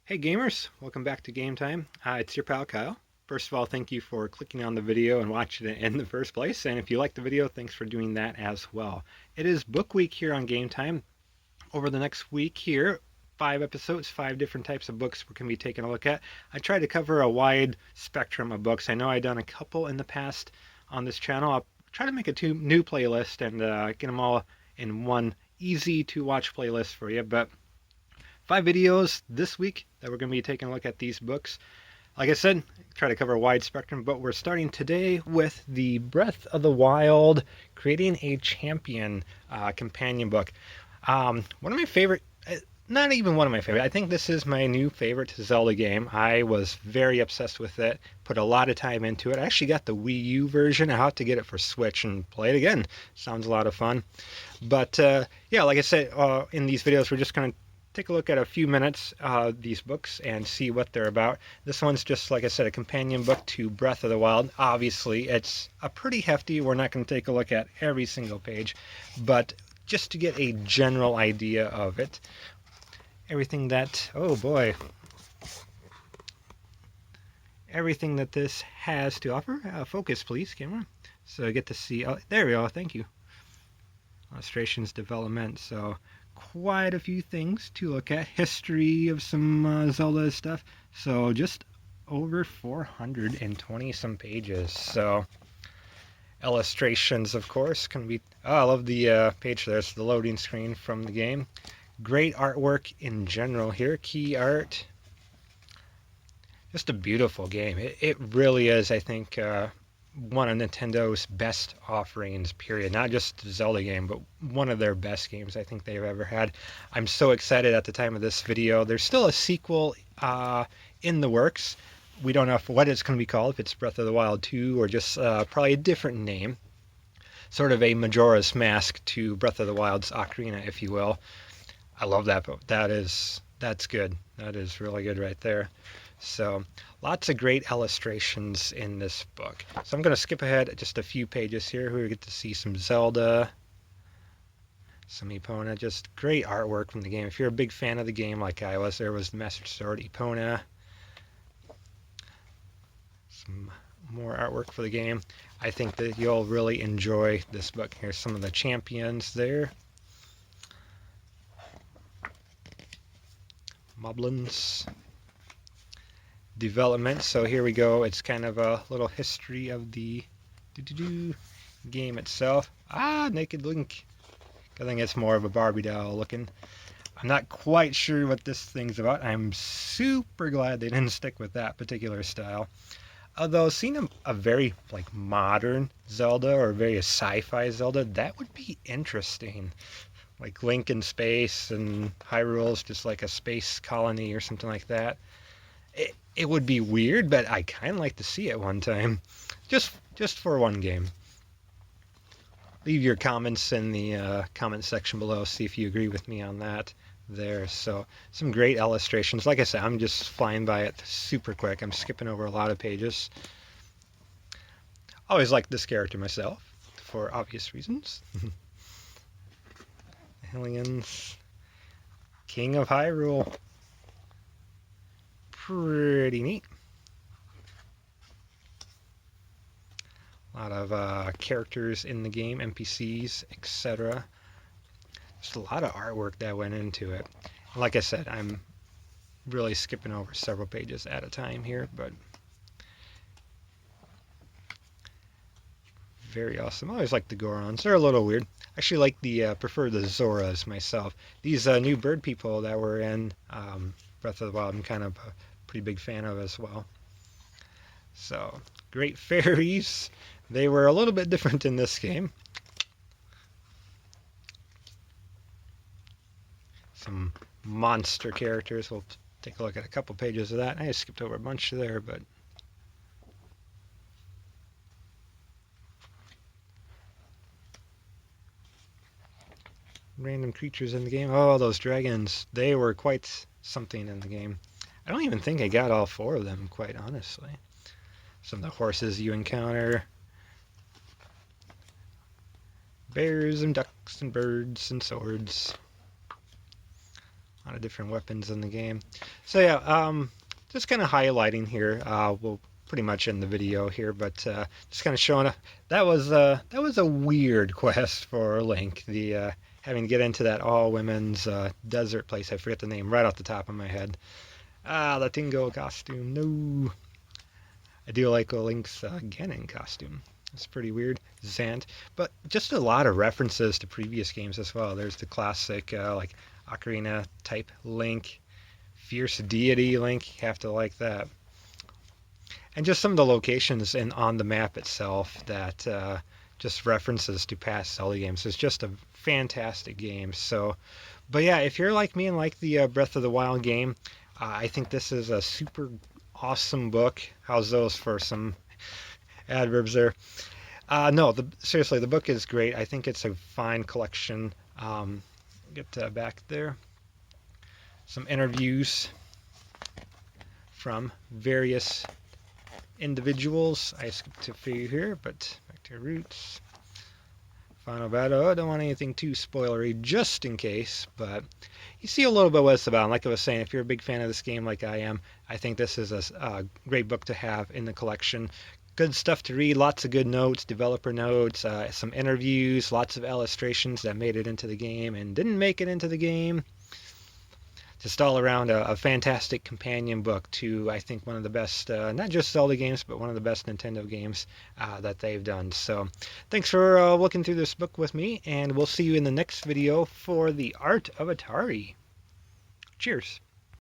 Hey gamers, welcome back to Game Time. It's your pal Kyle. First of all, thank you for clicking on the video and watching it in the first place. And if you like the video, thanks for doing that as well. It is book week here on Game Time. Over the next week here, 5 episodes, 5 different types of books we're going to be taking a look at. I try to cover a wide spectrum of books. I know I've done a couple in the past on this channel. I'll try to make a new playlist and get them all in one easy to watch playlist for you. But 5 videos this week that we're going to be taking a look at these books. Like I said, try to cover a wide spectrum, but we're starting today with the Breath of the Wild Creating a Champion companion book. One of my favorite, not even one of my favorite, I think this is my new favorite Zelda game. I was very obsessed with it, put a lot of time into it. I actually got the Wii U version. I have to get it for Switch and play it again. Sounds a lot of fun. But yeah, like I said, in these videos, we're just going to take a look at a few minutes these books and see what they're about. This one's just, like I said, a companion book to Breath of the Wild. Obviously, it's a pretty hefty. We're not going to take a look at every single page, but just to get a general idea of it. Everything that, oh boy, everything that this has to offer. Focus, please, camera. So I get to see, oh, there we go, thank you. Illustrations, development, so quite a few things to look at. History of some Zelda stuff. So just over 420 some pages. So illustrations, of course, can be. Oh, I love the page there. It's the loading screen from the game. Great artwork in general here. Key art. Just a beautiful game. It really is, I think, one of Nintendo's best offerings, period. Not just the Zelda game, but one of their best games I think they've ever had. I'm so excited at the time of this video. There's still a sequel in the works. We don't know what it's going to be called, if it's Breath of the Wild 2 or just probably a different name. Sort of a Majora's Mask to Breath of the Wild's Ocarina, if you will. I love that book. That's good. That is really good right there. So lots of great illustrations in this book. So I'm going to skip ahead just a few pages here. We get to see some Zelda, some Epona. Just great artwork from the game. If you're a big fan of the game like I was, there was the Master Sword, Epona. Some more artwork for the game. I think that you'll really enjoy this book. Here's some of the champions there. Moblins. Development. So here we go. It's kind of a little history of the game itself. Naked Link. I think it's more of a Barbie doll looking. I'm not quite sure what this thing's about. I'm super glad they didn't stick with that particular style. Although seeing a very like modern Zelda or very sci-fi Zelda, that would be interesting. Like Link in space and Hyrule's just like a space colony or something like that. It would be weird, but I kind of like to see it one time. Just for one game. Leave your comments in the comment section below. See if you agree with me on that there. So some great illustrations. Like I said, I'm just flying by it super quick. I'm skipping over a lot of pages. I always liked this character myself for obvious reasons. Aliens. King of Hyrule. Pretty neat. A lot of characters in the game, NPCs, etc. Just a lot of artwork that went into it. Like I said, I'm really skipping over several pages at a time here, but very awesome. I always like the Gorons. They're a little weird. I actually like prefer the Zoras myself. These new bird people that were in Breath of the Wild, I'm kind of a pretty big fan of as well. So, great fairies. They were a little bit different in this game. Some monster characters. We'll take a look at a couple pages of that. I just skipped over a bunch there, but random creatures in the game. Oh, those dragons. They were quite something in the game. I don't even think I got all 4 of them, quite honestly. Some of the horses you encounter. Bears and ducks and birds and swords. lot of different weapons in the game. So yeah, just kind of highlighting here. We'll pretty much end the video here, but just kind of showing that was a weird quest for Link. The having to get into that all women's desert place. I forget the name right off the top of my head. The Tingo costume. No, I do like Link's Ganon costume. It's pretty weird. Zant. But just a lot of references to previous games as well. There's the classic like Ocarina type Link, Fierce Deity Link. You have to like that. And just some of the locations on the map itself that just references to past Zelda games. It's just a fantastic game. So, but yeah, if you're like me and like the Breath of the Wild game, I think this is a super awesome book. How's those for some adverbs there? No, seriously, the book is great. I think it's a fine collection. Get back there. Some interviews from various individuals. I skipped a few here, but back to roots. Final battle. I don't want anything too spoilery, just in case, but you see a little bit what it's about. And like I was saying, if you're a big fan of this game like I am, I think this is a great book to have in the collection. Good stuff to read, lots of good notes, developer notes, some interviews, lots of illustrations that made it into the game and didn't make it into the game. Just all around a fantastic companion book to, I think, one of the best, not just Zelda games, but one of the best Nintendo games that they've done. So thanks for looking through this book with me, and we'll see you in the next video for The Art of Atari. Cheers.